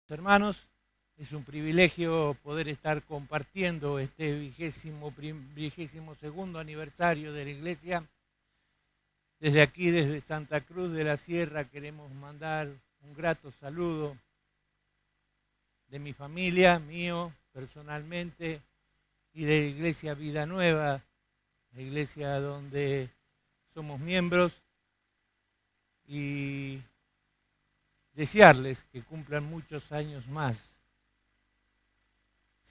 Hermanos, es un privilegio poder estar compartiendo este vigésimo segundo aniversario de la Iglesia. Desde aquí, desde Santa Cruz de la Sierra, queremos mandar un grato saludo de mi familia, mío personalmente, y de la Iglesia Vida Nueva, la iglesia donde somos miembros, y desearles que cumplan muchos años más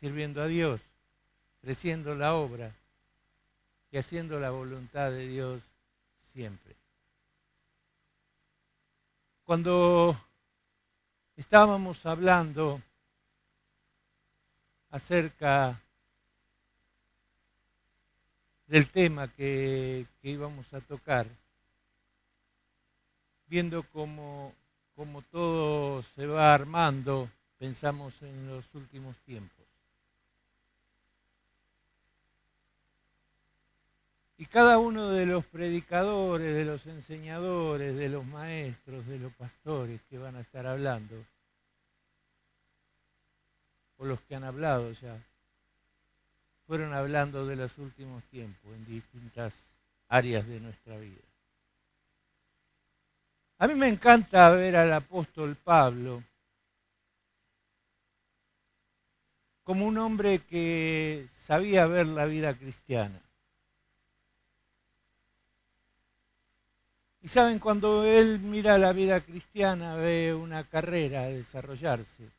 sirviendo a Dios, creciendo la obra y haciendo la voluntad de Dios siempre. Cuando estábamos hablando acerca del tema que íbamos a tocar, viendo cómo todo se va armando, pensamos en los últimos tiempos. Y cada uno de los predicadores, de los enseñadores, de los maestros, de los pastores que van a estar hablando, o los que han hablado ya, fueron hablando de los últimos tiempos en distintas áreas de nuestra vida. A mí me encanta ver al apóstol Pablo como un hombre que sabía ver la vida cristiana. Y saben, cuando él mira la vida cristiana, ve una carrera a desarrollarse.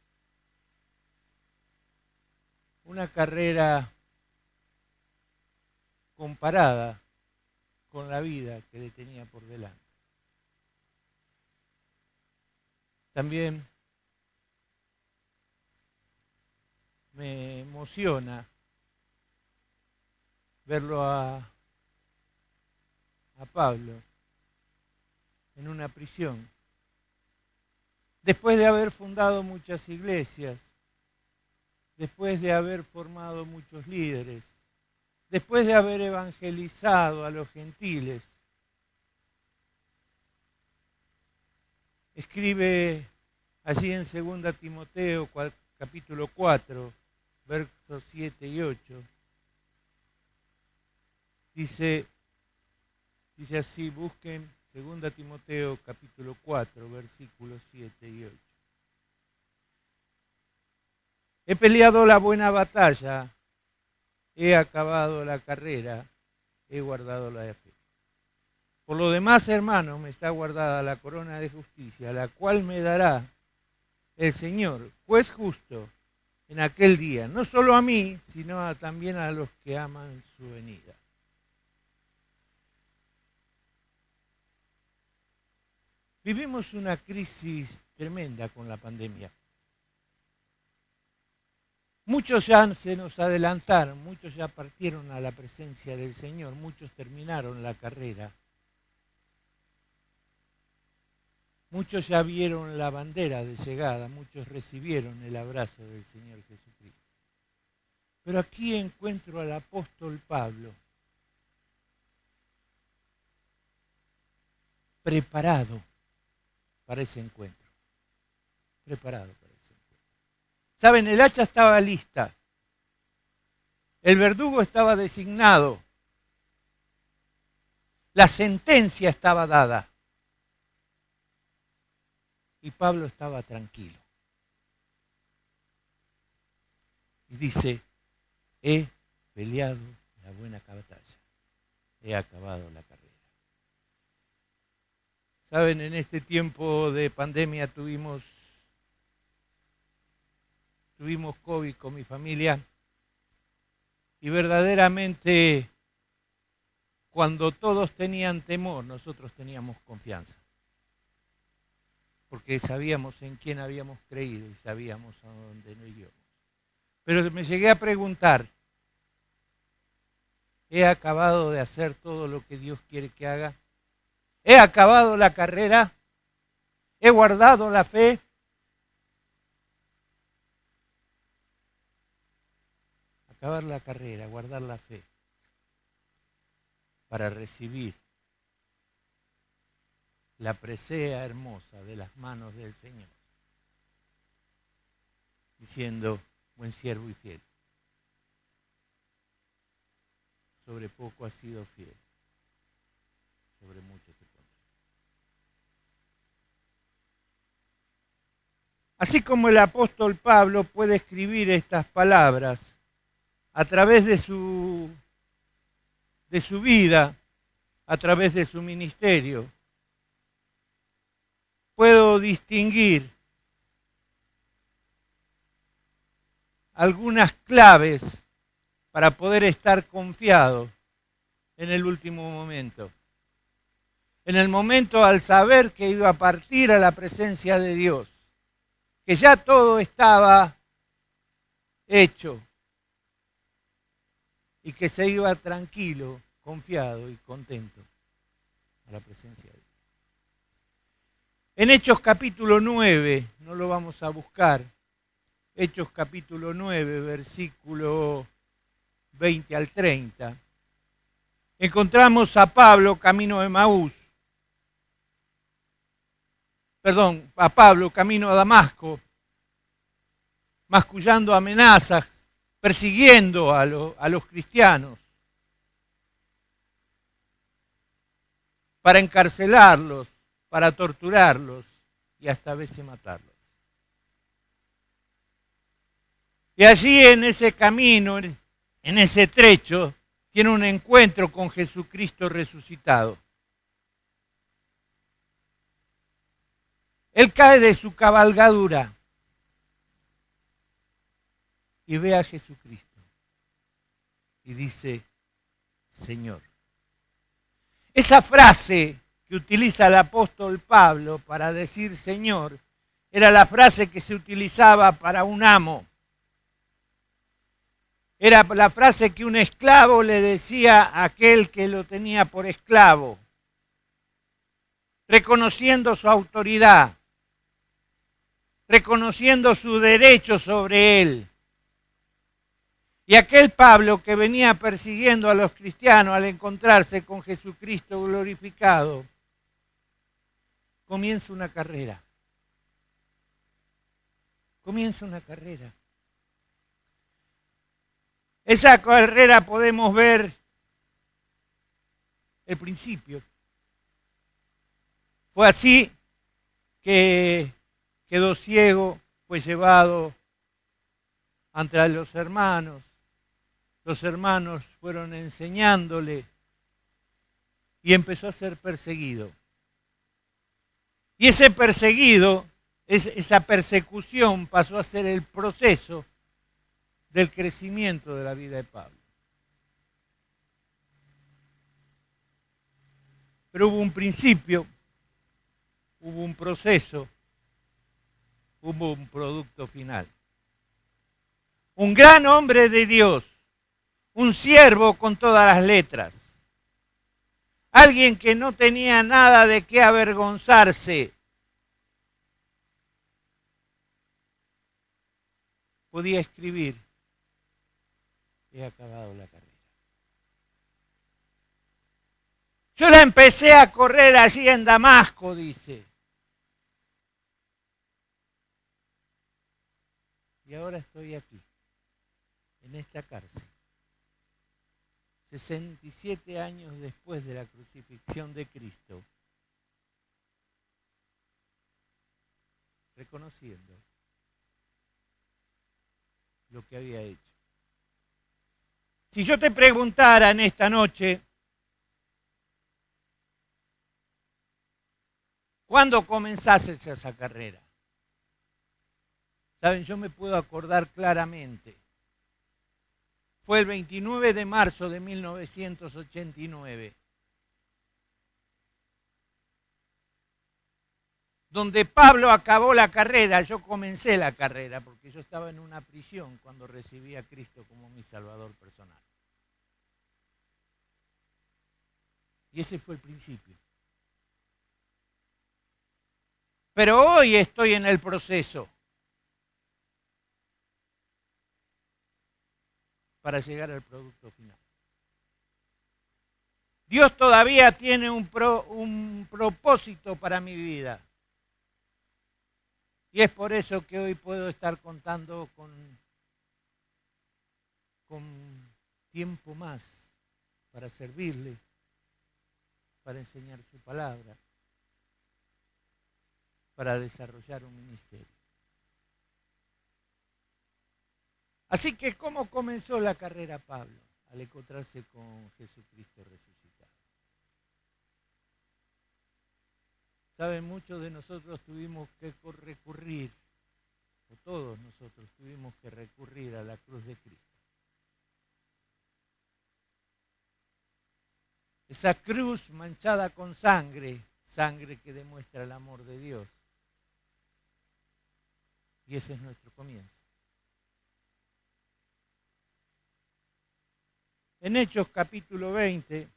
Una carrera comparada con la vida que le tenía por delante. También me emociona verlo a Pablo en una prisión. Después de haber fundado muchas iglesias, después de haber formado muchos líderes, después de haber evangelizado a los gentiles, escribe allí en 2 Timoteo capítulo 4, versos 7 y 8, dice así, busquen 2 Timoteo capítulo 4, versículos 7 y 8. He peleado la buena batalla, he acabado la carrera, he guardado la fe. Por lo demás, hermanos, me está guardada la corona de justicia, la cual me dará el Señor, juez justo, en aquel día, no solo a mí, sino también a los que aman su venida. Vivimos una crisis tremenda con la pandemia. Muchos ya se nos adelantaron, muchos ya partieron a la presencia del Señor, muchos terminaron la carrera. Muchos ya vieron la bandera de llegada, muchos recibieron el abrazo del Señor Jesucristo. Pero aquí encuentro al apóstol Pablo preparado para ese encuentro. Preparado para ese encuentro. Saben, el hacha estaba lista. El verdugo estaba designado. La sentencia estaba dada. Y Pablo estaba tranquilo. Y dice, he peleado la buena batalla. He acabado la carrera. Saben, en este tiempo de pandemia tuvimos COVID con mi familia. Y verdaderamente, cuando todos tenían temor, nosotros teníamos confianza. Porque sabíamos en quién habíamos creído y sabíamos a dónde nos íbamos. Pero me llegué a preguntar, ¿he acabado de hacer todo lo que Dios quiere que haga? ¿He acabado la carrera? ¿He guardado la fe? Acabar la carrera, guardar la fe, para recibir la presea hermosa de las manos del Señor. diciendo, buen siervo y fiel. Sobre poco has sido fiel, sobre mucho te pondré. Así como el apóstol Pablo puede escribir estas palabras a través de su vida, a través de su ministerio, puedo distinguir algunas claves para poder estar confiado en el último momento. En el momento al saber que iba a partir a la presencia de Dios, que ya todo estaba hecho y que se iba tranquilo, confiado y contento a la presencia de Dios. En Hechos capítulo 9, no lo vamos a buscar, Hechos capítulo 9, versículo 20 al 30, encontramos a Pablo camino de Emaús, a Pablo camino a Damasco, mascullando amenazas, persiguiendo a los cristianos para encarcelarlos, para torturarlos y hasta a veces matarlos. Y allí en ese camino, en ese trecho, tiene un encuentro con Jesucristo resucitado. Él cae de su cabalgadura y ve a Jesucristo y dice, Señor. Esa frase que utiliza el apóstol Pablo para decir Señor era la frase que se utilizaba para un amo. Era la frase que un esclavo le decía a aquel que lo tenía por esclavo, reconociendo su autoridad, reconociendo su derecho sobre él. Y aquel Pablo que venía persiguiendo a los cristianos al encontrarse con Jesucristo glorificado, comienza una carrera. Comienza una carrera. Esa carrera podemos ver el principio. Fue así que quedó ciego, fue llevado ante los hermanos. Los hermanos fueron enseñándole y empezó a ser perseguido. Y ese perseguido, esa persecución pasó a ser el proceso del crecimiento de la vida de Pablo. Pero hubo un principio, hubo un proceso, hubo un producto final. Un gran hombre de Dios, un siervo con todas las letras, alguien que no tenía nada de qué avergonzarse, podía escribir, he acabado la carrera. Yo la empecé a correr allí en Damasco, dice. Y ahora estoy aquí, en esta cárcel. 67 años después de la crucifixión de Cristo, reconociendo lo que había hecho. Si yo te preguntara en esta noche, ¿cuándo comenzaste esa carrera? Saben, yo me puedo acordar claramente. Fue el 29 de marzo de 1989, donde Pablo acabó la carrera. Yo comencé la carrera porque yo estaba en una prisión cuando recibí a Cristo como mi Salvador personal. Y ese fue el principio. Pero hoy estoy en el proceso para llegar al producto final. Dios todavía tiene un propósito para mi vida. Y es por eso que hoy puedo estar contando con tiempo más para servirle, para enseñar su palabra, para desarrollar un ministerio. Así que, ¿cómo comenzó la carrera Pablo? Al encontrarse con Jesucristo resucitado. Saben, muchos de nosotros tuvimos que recurrir, o todos nosotros tuvimos que recurrir a la cruz de Cristo. Esa cruz manchada con sangre, sangre que demuestra el amor de Dios. Y ese es nuestro comienzo. En Hechos capítulo 20,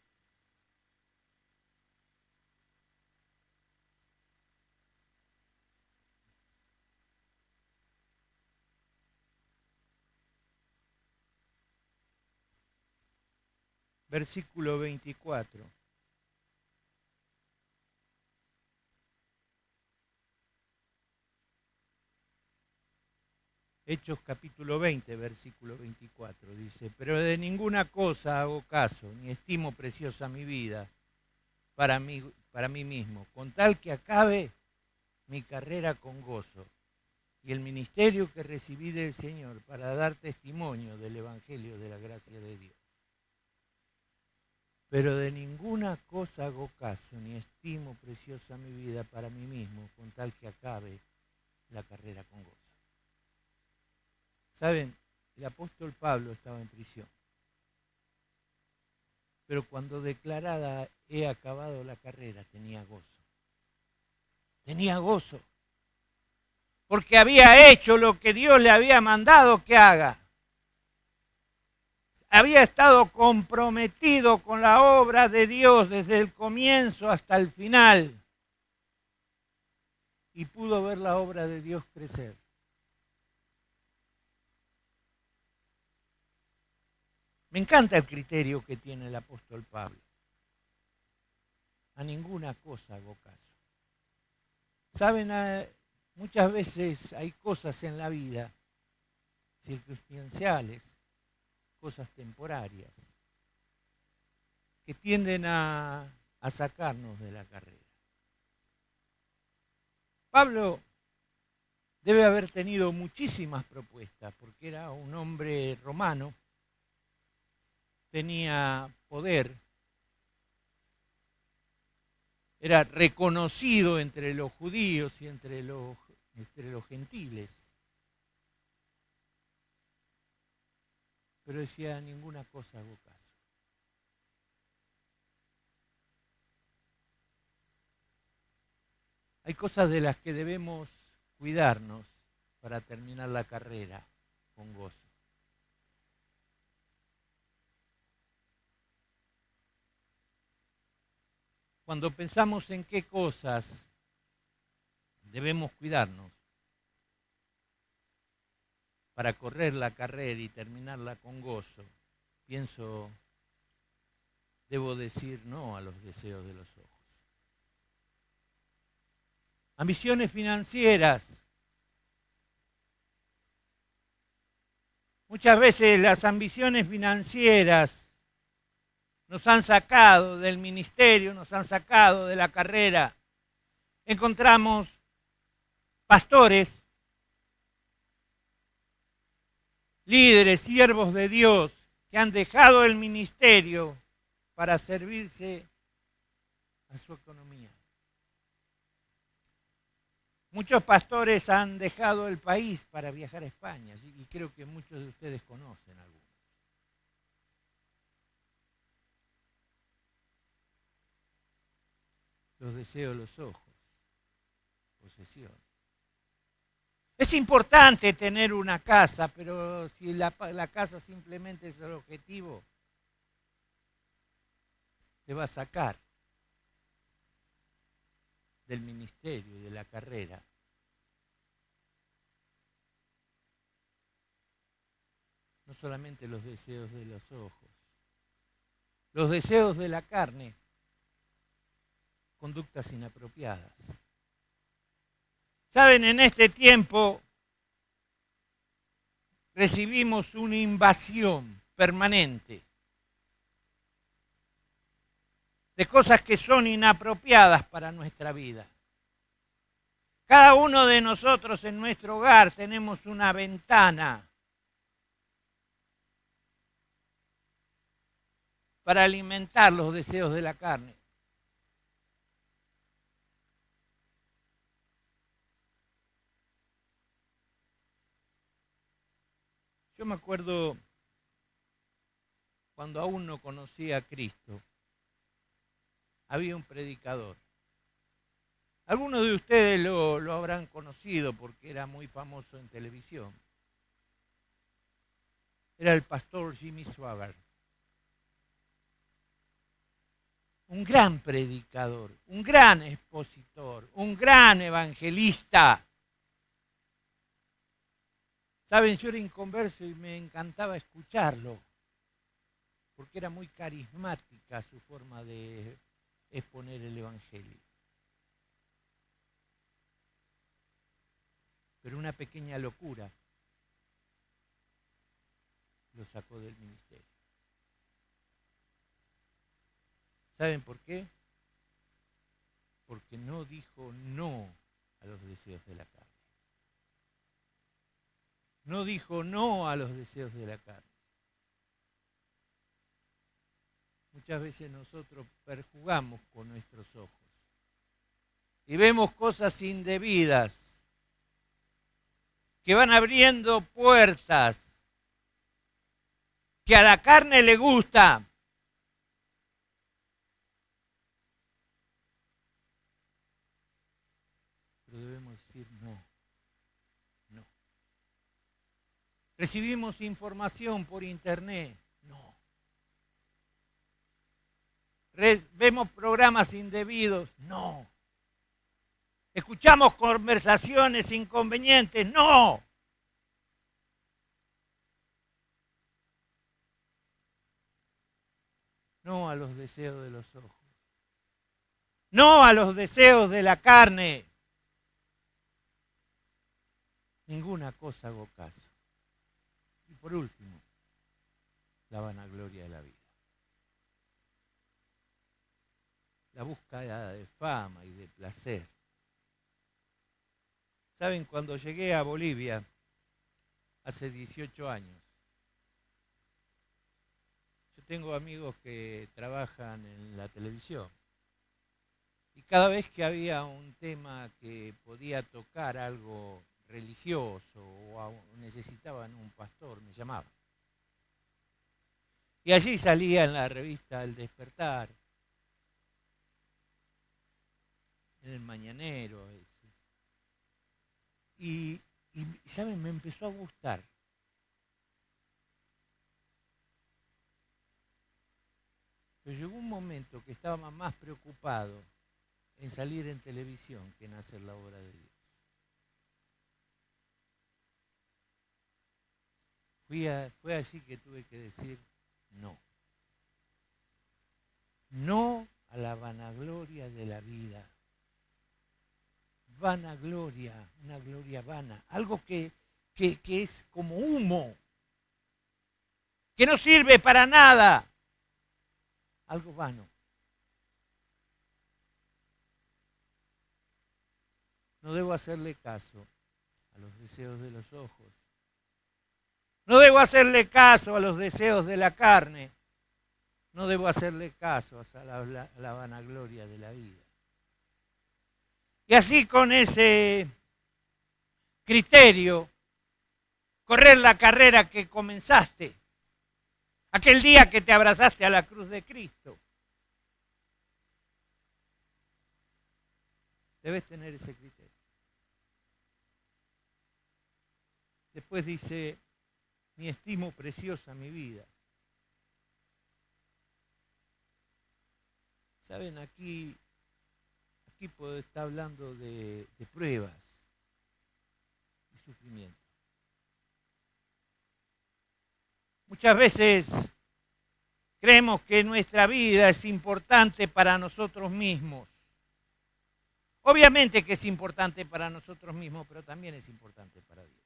versículo 24. Hechos capítulo 20, versículo 24, dice, pero de ninguna cosa hago caso, ni estimo preciosa mi vida para mí mismo, con tal que acabe mi carrera con gozo y el ministerio que recibí del Señor para dar testimonio del Evangelio de la gracia de Dios. Pero de ninguna cosa hago caso, ni estimo preciosa mi vida para mí mismo, con tal que acabe la carrera con gozo. Saben, el apóstol Pablo estaba en prisión, pero cuando declarada he acabado la carrera tenía gozo. Tenía gozo, porque había hecho lo que Dios le había mandado que haga. Había estado comprometido con la obra de Dios desde el comienzo hasta el final y pudo ver la obra de Dios crecer. Me encanta el criterio que tiene el apóstol Pablo. A ninguna cosa hago caso. Saben, muchas veces hay cosas en la vida circunstanciales, cosas temporarias, que tienden a sacarnos de la carrera. Pablo debe haber tenido muchísimas propuestas, porque era un hombre romano, tenía poder, era reconocido entre los judíos y entre los gentiles. Pero decía, ninguna cosa hago caso. Hay cosas de las que debemos cuidarnos para terminar la carrera con gozo. Cuando pensamos en qué cosas debemos cuidarnos para correr la carrera y terminarla con gozo, pienso, debo decir no a los deseos de los ojos. Ambiciones financieras. Muchas veces las ambiciones financieras nos han sacado del ministerio, nos han sacado de la carrera. Encontramos pastores, líderes, siervos de Dios, que han dejado el ministerio para servirse a su economía. Muchos pastores han dejado el país para viajar a España, y creo que muchos de ustedes conocen algunos. Los deseos de los ojos, posesión. Es importante tener una casa, pero si la casa simplemente es el objetivo, te va a sacar del ministerio y de la carrera. No solamente los deseos de los ojos, los deseos de la carne, conductas inapropiadas. Saben, en este tiempo recibimos una invasión permanente de cosas que son inapropiadas para nuestra vida. Cada uno de nosotros en nuestro hogar tenemos una ventana para alimentar los deseos de la carne. Yo me acuerdo cuando aún no conocía a Cristo, había un predicador. Algunos de ustedes lo habrán conocido porque era muy famoso en televisión. Era el pastor Jimmy Swaggart. Un gran predicador, un gran expositor, un gran evangelista. Saben, yo era inconverso y me encantaba escucharlo, porque era muy carismática su forma de exponer el evangelio. Pero una pequeña locura lo sacó del ministerio. ¿Saben por qué? Porque no dijo no a los deseos de la carne. No dijo no a los deseos de la carne. Muchas veces nosotros perjugamos con nuestros ojos y vemos cosas indebidas que van abriendo puertas que a la carne le gusta. Pero debemos decir no, no. Recibimos información por internet, no. Vemos programas indebidos, no. Escuchamos conversaciones inconvenientes, no. No a los deseos de los ojos. No a los deseos de la carne. Ninguna cosa hago caso. Y por último, la vanagloria de la vida. La búsqueda de fama y de placer. Saben, cuando llegué a Bolivia, hace 18 años, yo tengo amigos que trabajan en la televisión. Y cada vez que había un tema que podía tocar algo religioso o necesitaban un pastor, me llamaban. Y allí salía en la revista El Despertar, en el Mañanero. Y ¿saben? Me empezó a gustar. Pero llegó un momento que estaba más preocupado en salir en televisión que en hacer la obra de Dios. Fue así que tuve que decir no. No a la vanagloria de la vida. Vanagloria, una gloria vana, algo que es como humo, que no sirve para nada, algo vano. No debo hacerle caso a los deseos de los ojos. No debo hacerle caso a los deseos de la carne. No debo hacerle caso a la vanagloria de la vida. Y así con ese criterio, correr la carrera que comenzaste, aquel día que te abrazaste a la cruz de Cristo. Debes tener ese criterio. Después dice, ni estimo preciosa mi vida. Saben, aquí está hablando de pruebas y sufrimiento. Muchas veces creemos que nuestra vida es importante para nosotros mismos. Obviamente que es importante para nosotros mismos, pero también es importante para Dios.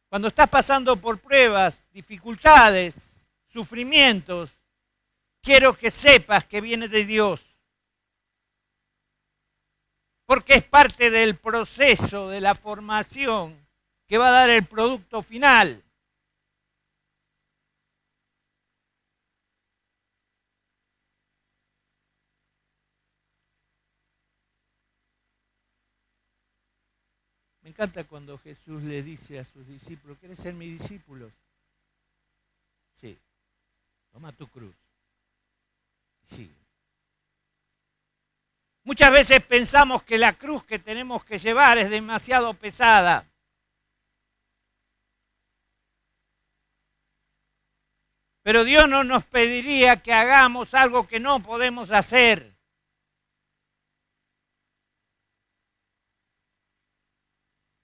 Cuando estás pasando por pruebas, dificultades, sufrimientos, quiero que sepas que viene de Dios. Porque es parte del proceso de la formación que va a dar el producto final. Me encanta cuando Jesús le dice a sus discípulos, ¿quieres ser mis discípulos? Sí, toma tu cruz. Sí. Muchas veces pensamos que la cruz que tenemos que llevar es demasiado pesada. Pero Dios no nos pediría que hagamos algo que no podemos hacer.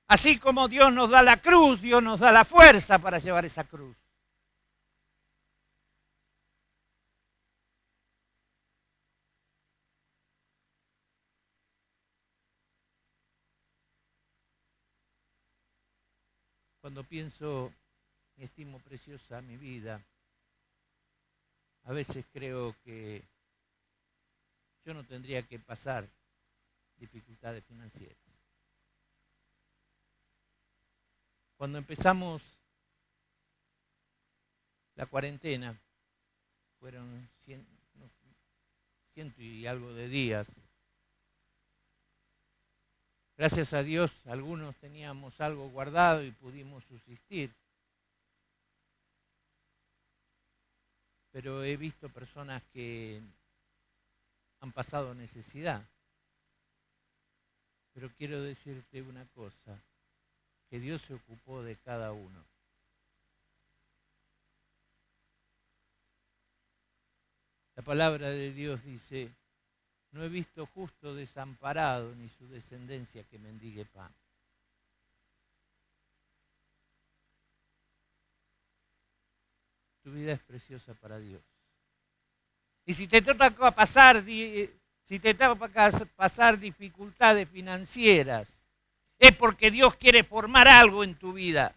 Así como Dios nos da la cruz, Dios nos da la fuerza para llevar esa cruz. Cuando pienso y estimo preciosa mi vida, a veces creo que yo no tendría que pasar dificultades financieras. Cuando empezamos la cuarentena, fueron 100 y algo de días. Gracias a Dios, algunos teníamos algo guardado y pudimos subsistir. Pero he visto personas que han pasado necesidad. Pero quiero decirte una cosa, que Dios se ocupó de cada uno. La palabra de Dios dice, no he visto justo desamparado ni su descendencia que mendigue pan. Tu vida es preciosa para Dios. Y si te toca pasar dificultades financieras, es porque Dios quiere formar algo en tu vida.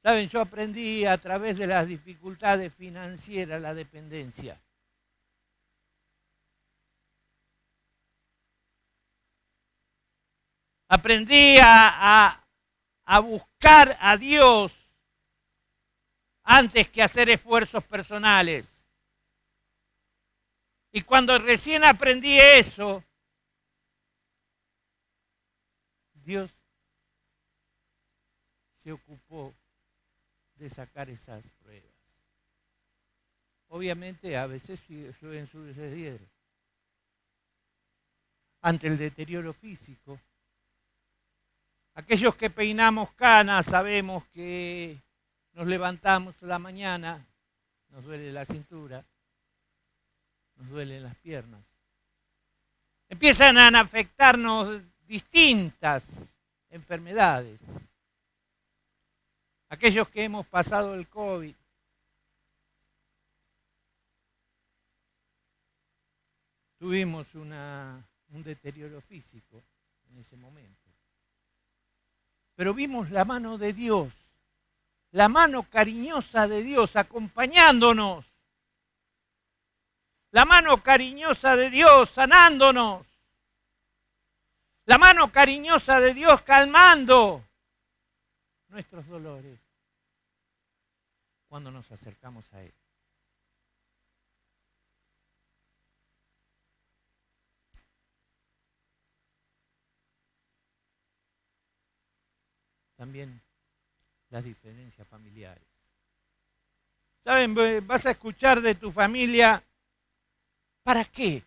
Saben, yo aprendí a través de las dificultades financieras la dependencia. Aprendí a buscar a Dios antes que hacer esfuerzos personales. Y cuando recién aprendí eso, Dios se ocupó de sacar esas pruebas. Obviamente a veces suelen suceder ante el deterioro físico. Aquellos que peinamos canas sabemos que nos levantamos a la mañana, nos duele la cintura, nos duelen las piernas. Empiezan a afectarnos distintas enfermedades. Aquellos que hemos pasado el COVID, tuvimos un deterioro físico en ese momento. Pero vimos la mano de Dios, la mano cariñosa de Dios acompañándonos, la mano cariñosa de Dios sanándonos, la mano cariñosa de Dios calmando nuestros dolores cuando nos acercamos a Él. También las diferencias familiares. ¿Saben? Vas a escuchar de tu familia, ¿para qué?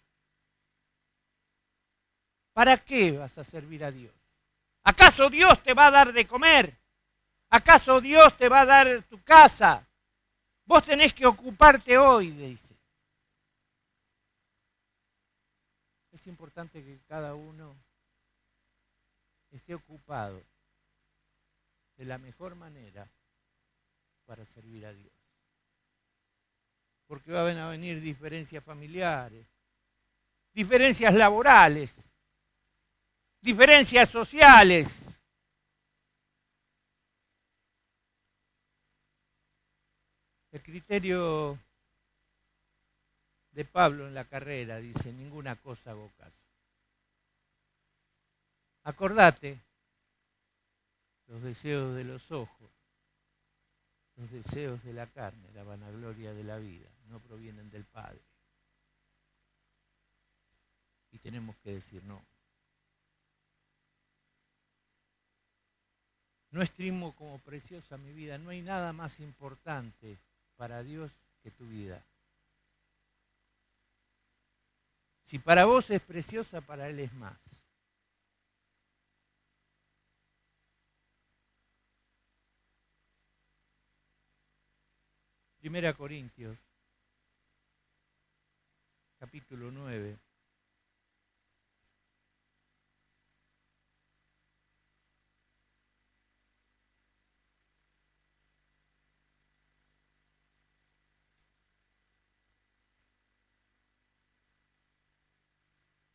¿Para qué vas a servir a Dios? ¿Acaso Dios te va a dar de comer? ¿Acaso Dios te va a dar tu casa? Vos tenés que ocuparte hoy, dice. Es importante que cada uno esté ocupado de la mejor manera para servir a Dios. porque van a venir diferencias familiares, diferencias laborales, diferencias sociales. El criterio de Pablo en la carrera dice: ninguna cosa hago caso. Acordate, los deseos de los ojos, los deseos de la carne, la vanagloria de la vida, no provienen del Padre. Y tenemos que decir no. No estimo como preciosa mi vida. No hay nada más importante para Dios que tu vida. Si para vos es preciosa, para Él es más. Primera Corintios, capítulo 9.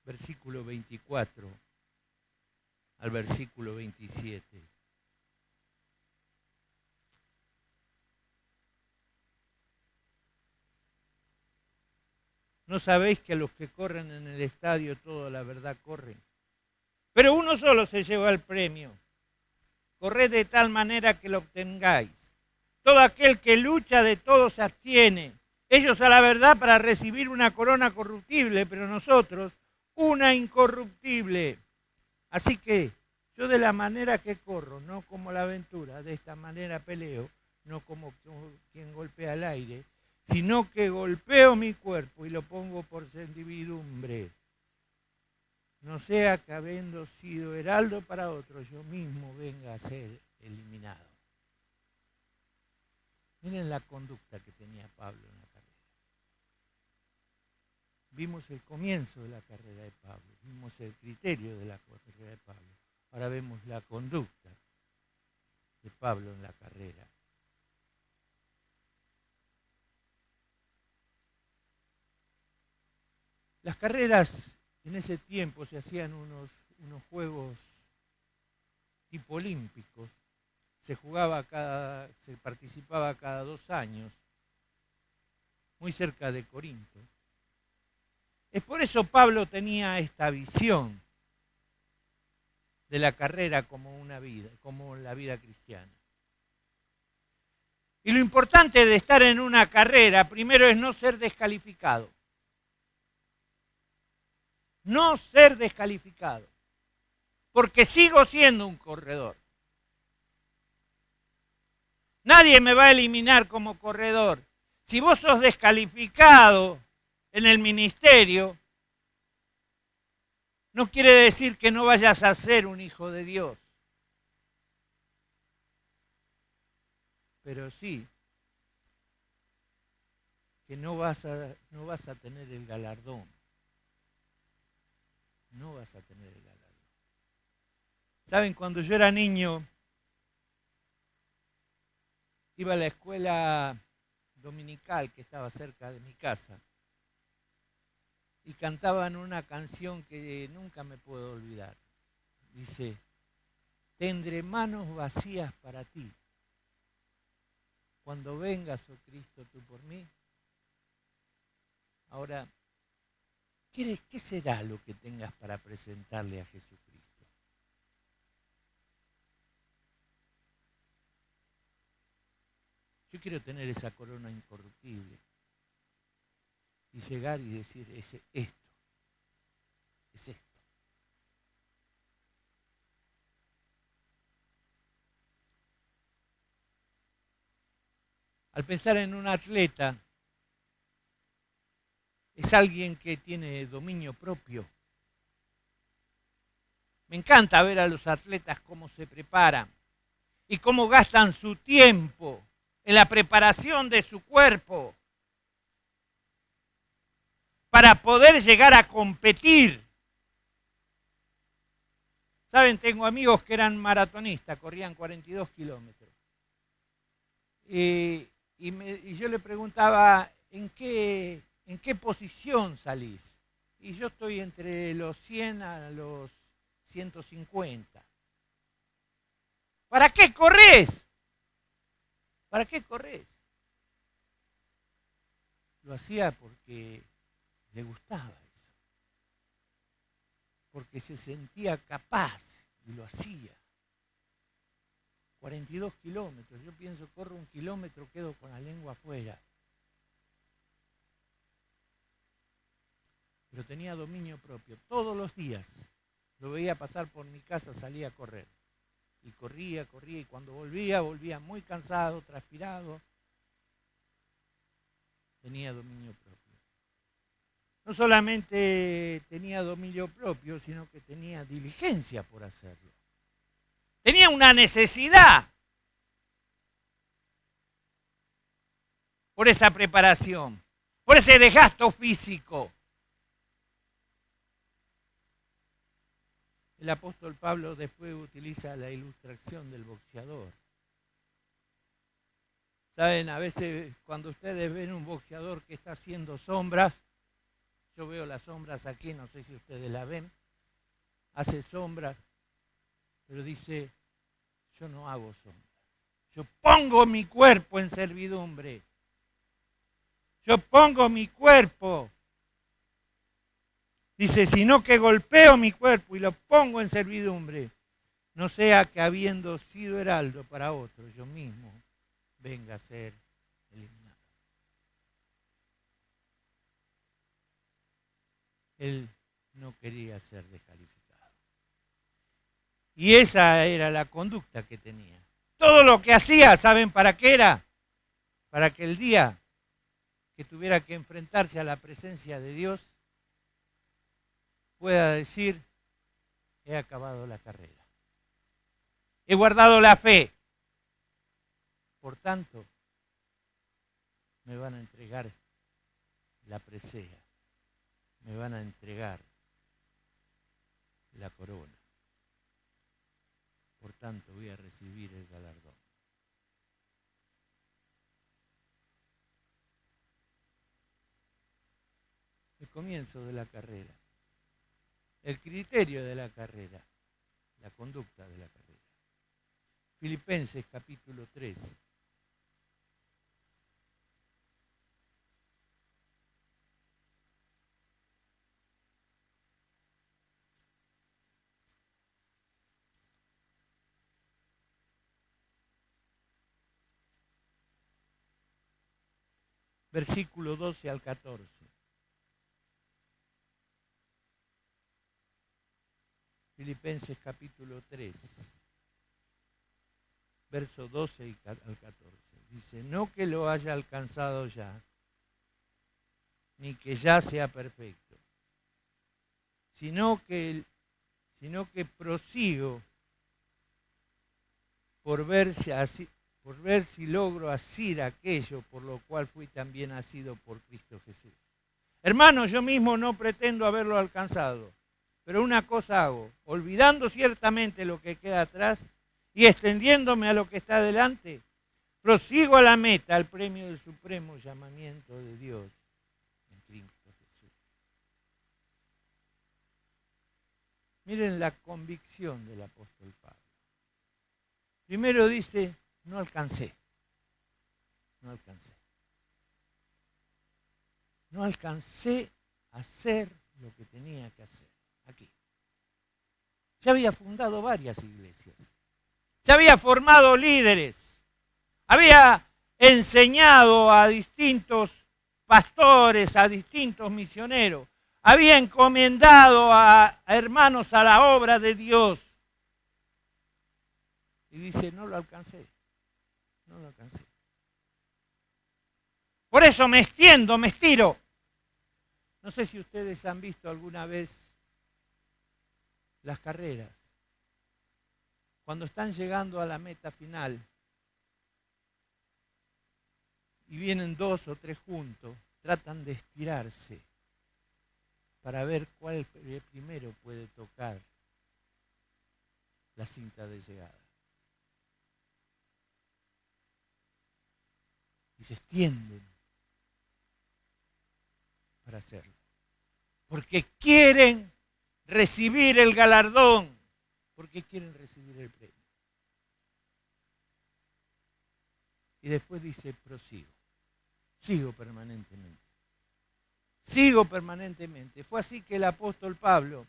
Versículo 24 al versículo 27. ¿No sabéis que a los que corren en el estadio toda la verdad corren? Pero uno solo se lleva el premio. Corred de tal manera que lo obtengáis. Todo aquel que lucha de todo se abstiene. Ellos a la verdad para recibir una corona corruptible, pero nosotros una incorruptible. Así que yo de la manera que corro, no como la aventura, de esta manera peleo, no como quien golpea el aire, sino que golpeo mi cuerpo y lo pongo por servidumbre. No sea que habiendo sido heraldo para otros, yo mismo venga a ser eliminado. Miren la conducta que tenía Pablo en la carrera. Vimos el comienzo de la carrera de Pablo, vimos el criterio de la carrera de Pablo. Ahora vemos la conducta de Pablo en la carrera. Las carreras en ese tiempo se hacían unos juegos tipo olímpicos. Se participaba cada 2 años, muy cerca de Corinto. Es por eso Pablo tenía esta visión de la carrera como una vida, como la vida cristiana. Y lo importante de estar en una carrera, primero, es no ser descalificado. No ser descalificado. Porque sigo siendo un corredor. Nadie me va a eliminar como corredor. Si vos sos descalificado en el ministerio, no quiere decir que no vayas a ser un hijo de Dios. Pero sí que no vas a tener el galardón. No vas a tener el galardón. ¿Saben? Cuando yo era niño, iba a la escuela dominical que estaba cerca de mi casa y cantaban una canción que nunca me puedo olvidar. Dice: tendré manos vacías para ti. Cuando vengas, oh Cristo, tú por mí. Ahora, ¿qué será lo que tengas para presentarle a Jesucristo? Yo quiero tener esa corona incorruptible y llegar y decir: es esto. Al pensar en un atleta, es alguien que tiene dominio propio. Me encanta ver a los atletas cómo se preparan y cómo gastan su tiempo en la preparación de su cuerpo para poder llegar a competir. Saben, tengo amigos que eran maratonistas, corrían 42 kilómetros. Y yo le preguntaba, en qué posición salís. Y yo estoy entre los 100 a los 150. ¿Para qué corres? ¿Para qué corres? Lo hacía porque le gustaba eso, porque se sentía capaz y lo hacía. 42 kilómetros, yo pienso, corro 1 kilómetro, quedo con la lengua afuera. Pero tenía dominio propio. Todos los días lo veía pasar por mi casa, salía a correr. Y corría, y cuando volvía muy cansado, transpirado. Tenía dominio propio. No solamente tenía dominio propio, sino que tenía diligencia por hacerlo. Tenía una necesidad por esa preparación, por ese desgaste físico. El apóstol Pablo después utiliza la ilustración del boxeador. Saben, a veces cuando ustedes ven un boxeador que está haciendo sombras, yo veo las sombras aquí, no sé si ustedes la ven, hace sombras, pero dice, yo no hago sombras. Yo pongo mi cuerpo en servidumbre. Yo pongo mi cuerpo. Dice, sino que golpeo mi cuerpo y lo pongo en servidumbre. No sea que habiendo sido heraldo para otro, yo mismo venga a ser eliminado. Él no quería ser descalificado. Y esa era la conducta que tenía. Todo lo que hacía, ¿saben para qué era? Para que el día que tuviera que enfrentarse a la presencia de Dios, pueda decir, he acabado la carrera. He guardado la fe. Por tanto, me van a entregar la presea. Me van a entregar la corona. Por tanto, voy a recibir el galardón. El comienzo de la carrera. El criterio de la carrera. La conducta de la carrera. Filipenses capítulo 3. Versículo 12 al 14. Filipenses capítulo 3, verso 12 al 14. Dice, no que lo haya alcanzado ya, ni que ya sea perfecto, sino que prosigo por ver si logro asir aquello por lo cual fui también asido por Cristo Jesús. Hermanos, yo mismo no pretendo haberlo alcanzado, pero una cosa hago, olvidando ciertamente lo que queda atrás y extendiéndome a lo que está delante, prosigo a la meta, al premio del supremo llamamiento de Dios en Cristo Jesús. Miren la convicción del apóstol Pablo. Primero dice, no alcancé. No alcancé. No alcancé a hacer lo que tenía que hacer. Aquí. Ya había fundado varias iglesias. Ya había formado líderes. Había enseñado a distintos pastores, a distintos misioneros. Había encomendado a hermanos a la obra de Dios. Y dice, no lo alcancé. No lo alcancé. Por eso me extiendo, me estiro. No sé si ustedes han visto alguna vez las carreras. Cuando están llegando a la meta final y vienen 2 o 3 juntos, tratan de estirarse para ver cuál primero puede tocar la cinta de llegada. Y se extienden para hacerlo. Porque quieren recibir el galardón, porque quieren recibir el premio. Y después dice, prosigo, sigo permanentemente. Sigo permanentemente. Fue así que el apóstol Pablo,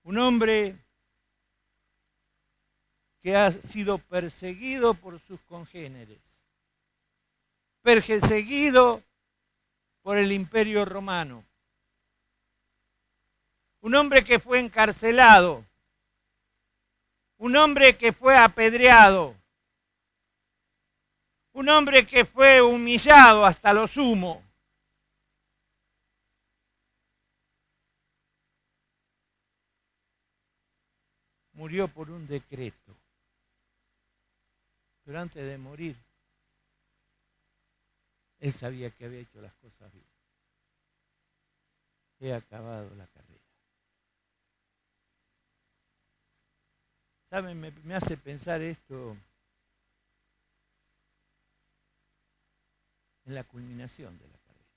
un hombre que ha sido perseguido por sus congéneres, perseguido por el Imperio Romano, un hombre que fue encarcelado, un hombre que fue apedreado, un hombre que fue humillado hasta lo sumo. Murió por un decreto. Pero antes de morir, él sabía que había hecho las cosas bien. He acabado la carrera. ¿Saben? Me hace pensar esto en la culminación de la carrera.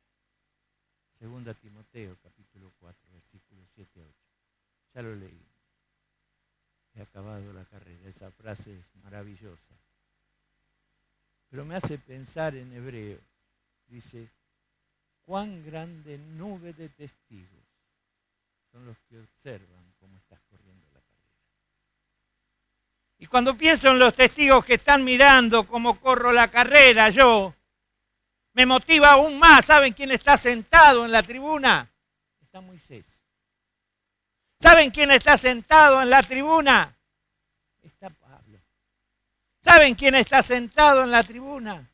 Segunda Timoteo, capítulo 4, versículos 7 a 8. Ya lo leí. He acabado la carrera. Esa frase es maravillosa. Pero me hace pensar en hebreo. Dice, cuán grande nube de testigos son los que observan cómo estás corriendo la carrera. Y cuando pienso en los testigos que están mirando cómo corro la carrera, yo me motiva aún más. ¿Saben quién está sentado en la tribuna? Está Moisés. ¿Saben quién está sentado en la tribuna? Está Pablo. ¿Saben quién está sentado en la tribuna?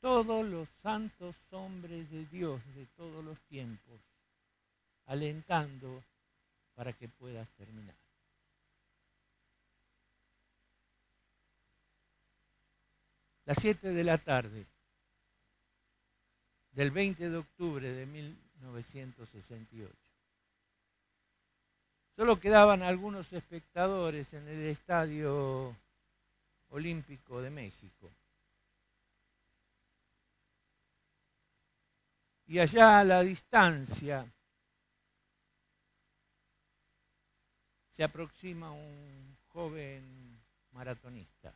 Todos los santos hombres de Dios de todos los tiempos, alentando para que puedas terminar. Las 7 de la tarde del 20 de octubre de 1968. Solo quedaban algunos espectadores en el Estadio Olímpico de México. Y allá a la distancia se aproxima un joven maratonista.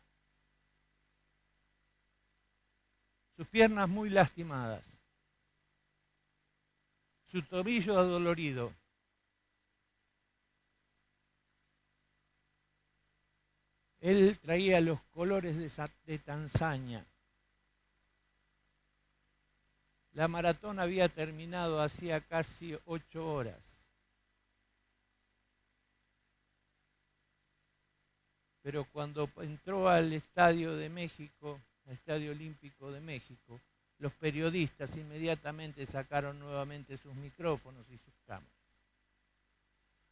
Sus piernas muy lastimadas, su tobillo adolorido. Él traía los colores de Tanzania. La maratón había terminado hacía casi 8 horas. Pero cuando entró al Estadio de México, al Estadio Olímpico de México, los periodistas inmediatamente sacaron nuevamente sus micrófonos y sus cámaras.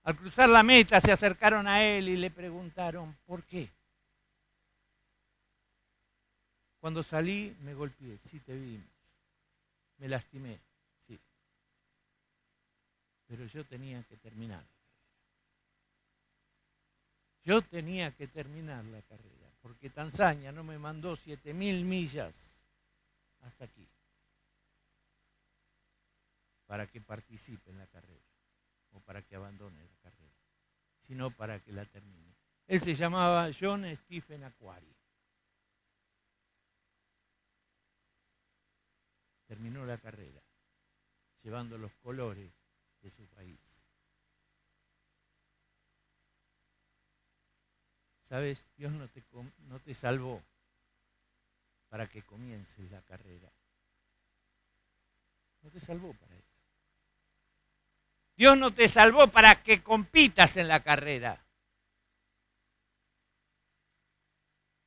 Al cruzar la meta se acercaron a él y le preguntaron, ¿por qué? Cuando salí me golpeé, sí te vimos. Me lastimé, sí. Pero yo tenía que terminar. Yo tenía que terminar la carrera, porque Tanzania no me mandó 7.000 millas hasta aquí para que participe en la carrera o para que abandone la carrera, sino para que la termine. Él se llamaba John Stephen Akhwari. Terminó la carrera, llevando los colores de su país. ¿Sabes? Dios no te salvó para que comiences la carrera. No te salvó para eso. Dios no te salvó para que compitas en la carrera.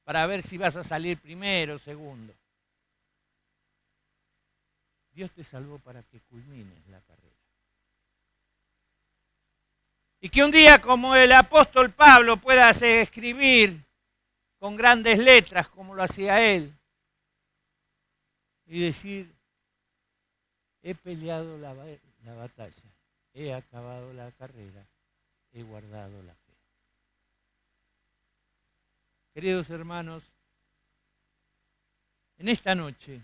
Para ver si vas a salir primero o segundo. Dios te salvó para que culmines la carrera. Y que un día como el apóstol Pablo puedas escribir con grandes letras como lo hacía él y decir, he peleado la batalla, he acabado la carrera, he guardado la fe. Queridos hermanos, en esta noche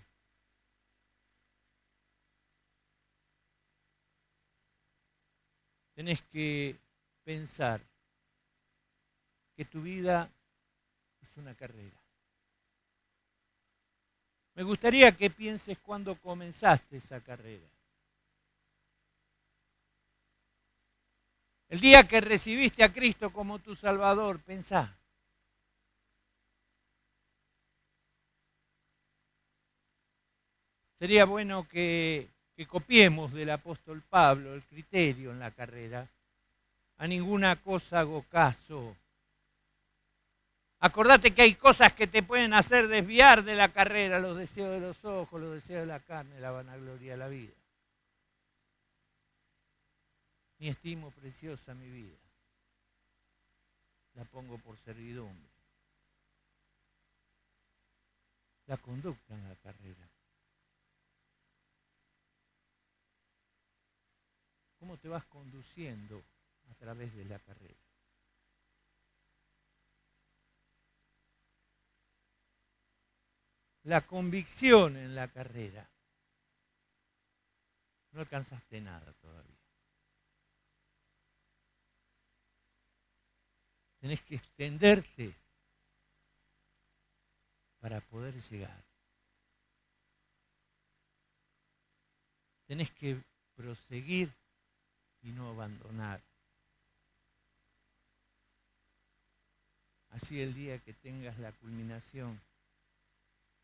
tenés que pensar que tu vida es una carrera. Me gustaría que pienses cuándo comenzaste esa carrera. El día que recibiste a Cristo como tu Salvador, pensá. Sería bueno que copiemos del apóstol Pablo el criterio en la carrera. A ninguna cosa hago caso. Acordate que hay cosas que te pueden hacer desviar de la carrera, los deseos de los ojos, los deseos de la carne, la vanagloria de la vida. Ni estimo preciosa mi vida. La pongo por servidumbre. La conducta en la carrera. ¿Cómo te vas conduciendo a través de la carrera? La convicción en la carrera. No alcanzaste nada todavía. Tenés que extenderte para poder llegar. Tenés que proseguir y no abandonar. Así el día que tengas la culminación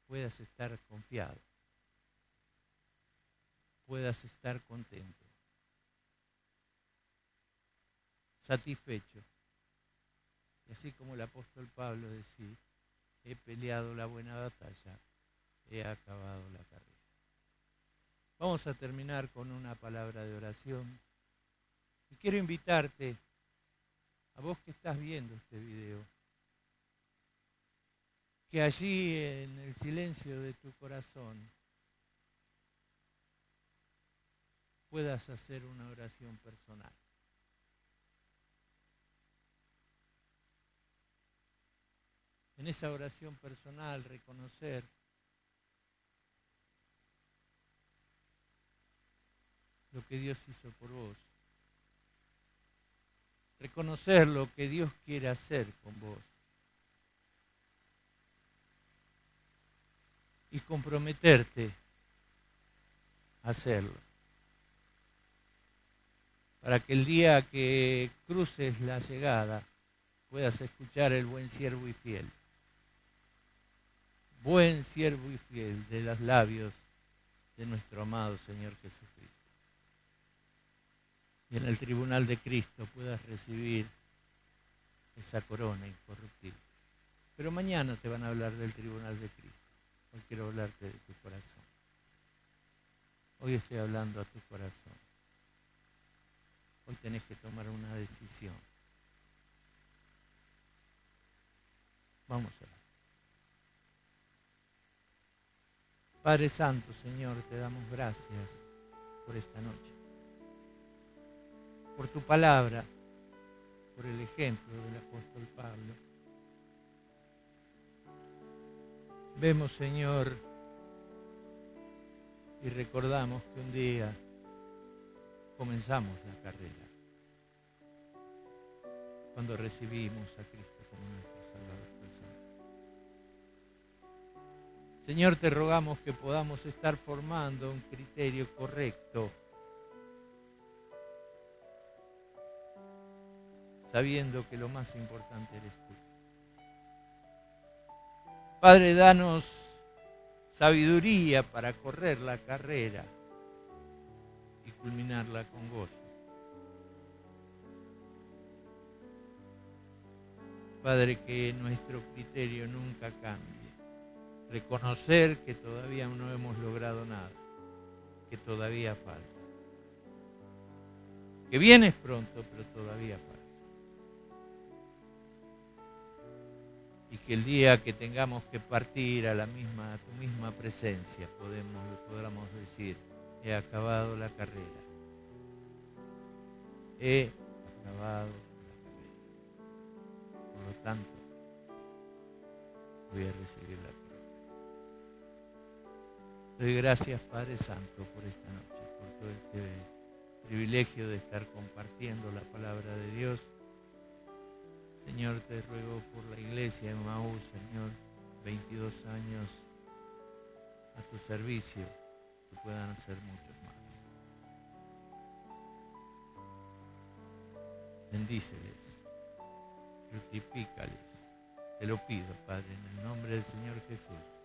puedas estar confiado, puedas estar contento, satisfecho. Y así como el apóstol Pablo decía, he peleado la buena batalla, he acabado la carrera. Vamos a terminar con una palabra de oración. Y quiero invitarte, a vos que estás viendo este video, que allí en el silencio de tu corazón puedas hacer una oración personal. En esa oración personal reconocer lo que Dios hizo por vos. Reconocer lo que Dios quiere hacer con vos. Y comprometerte a hacerlo. Para que el día que cruces la llegada puedas escuchar el buen siervo y fiel. Buen siervo y fiel de los labios de nuestro amado Señor Jesucristo. Y en el tribunal de Cristo puedas recibir esa corona incorruptible. Pero mañana te van a hablar del tribunal de Cristo. Hoy quiero hablarte de tu corazón. Hoy estoy hablando a tu corazón. Hoy tenés que tomar una decisión. Vamos a orar. Padre Santo, Señor, te damos gracias por esta noche. Por tu palabra, por el ejemplo del apóstol Pablo. Vemos, Señor, y recordamos que un día comenzamos la carrera, cuando recibimos a Cristo como nuestro Salvador personal. Señor, te rogamos que podamos estar formando un criterio correcto, sabiendo que lo más importante eres tú. Padre, danos sabiduría para correr la carrera y culminarla con gozo. Padre, que nuestro criterio nunca cambie. Reconocer que todavía no hemos logrado nada, que todavía falta. Que vienes pronto, pero todavía falta. Y que el día que tengamos que partir a tu misma presencia, podamos decir, he acabado la carrera. He acabado la carrera. Por lo tanto, voy a recibir la corona. Doy gracias, Padre Santo, por esta noche, por todo este privilegio de estar compartiendo la palabra de Dios. Señor, te ruego por la iglesia de Maús, Señor, 22 años a tu servicio, que puedan hacer muchos más. Bendíceles, fructifícales. Te lo pido, Padre, en el nombre del Señor Jesús.